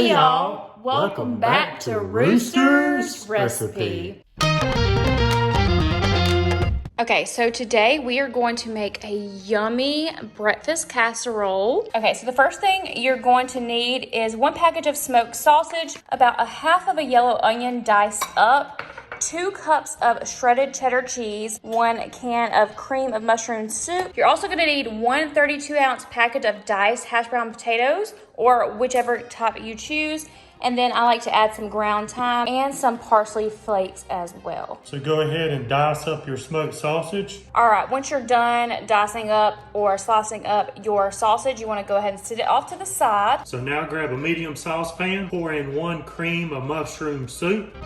Hey y'all, welcome back to Rooster's Recipe. Okay, so today we are going to make a yummy breakfast casserole. Okay, so the first thing you're going to need is 1 package of smoked sausage, about 1/2 of a yellow onion diced up, 2 cups of shredded cheddar cheese, 1 can of cream of mushroom soup. You're also gonna need 1 32-ounce package of diced hash brown potatoes, or whichever type you choose. And then I like to add some ground thyme and some parsley flakes as well. So go ahead and dice up your smoked sausage. All right, once you're done dicing up or slicing up your sausage, you wanna go ahead and set it off to the side. So now grab a medium saucepan, pour in 1 cream of mushroom soup,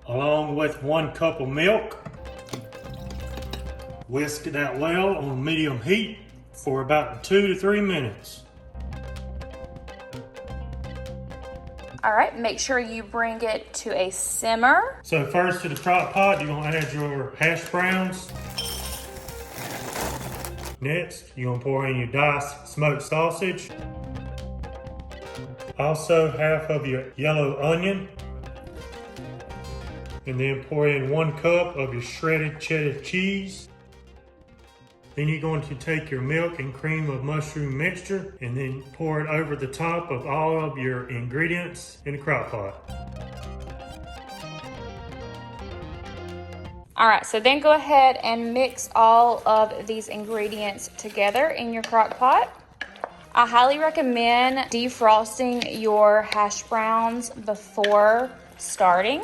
along with 1 cup of milk. Whisk that well on medium heat for about 2 to 3 minutes. All right, make sure you bring it to a simmer. So first to the crock pot, you're gonna add your hash browns. Next, you're gonna pour in your diced smoked sausage. Also 1/2 of your yellow onion. And then pour in 1 cup of your shredded cheddar cheese. Then you're going to take your milk and cream of mushroom mixture and then pour it over the top of all of your ingredients in the crock pot. All right, so then go ahead and mix all of these ingredients together in your crock pot. I highly recommend defrosting your hash browns before starting.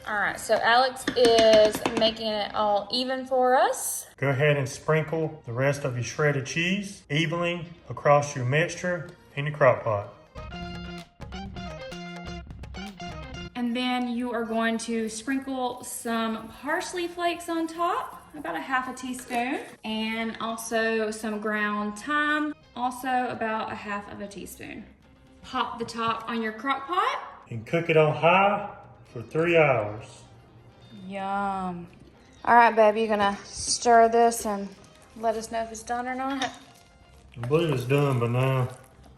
All right, so Alex is making it all even for us. Go ahead and sprinkle the rest of your shredded cheese evenly across your mixture in the crock pot. And then you are going to sprinkle some parsley flakes on top, about 1/2 teaspoon, and also some ground thyme, also about 1/2 teaspoon. Pop the top on your crock pot. And cook it on high for 3 hours. Yum. All right, babe, you're gonna stir this and let us know if it's done or not. I believe it's done by now.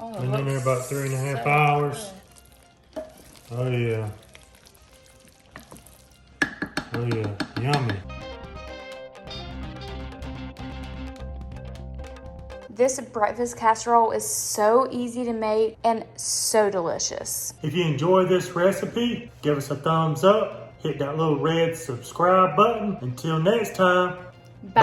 Oh, Been in there about 3.5 so hours. good. Oh yeah. Oh yeah, yummy. This breakfast casserole is so easy to make and so delicious. If you enjoyed this recipe, give us a thumbs up, hit that little red subscribe button. Until next time, Bye.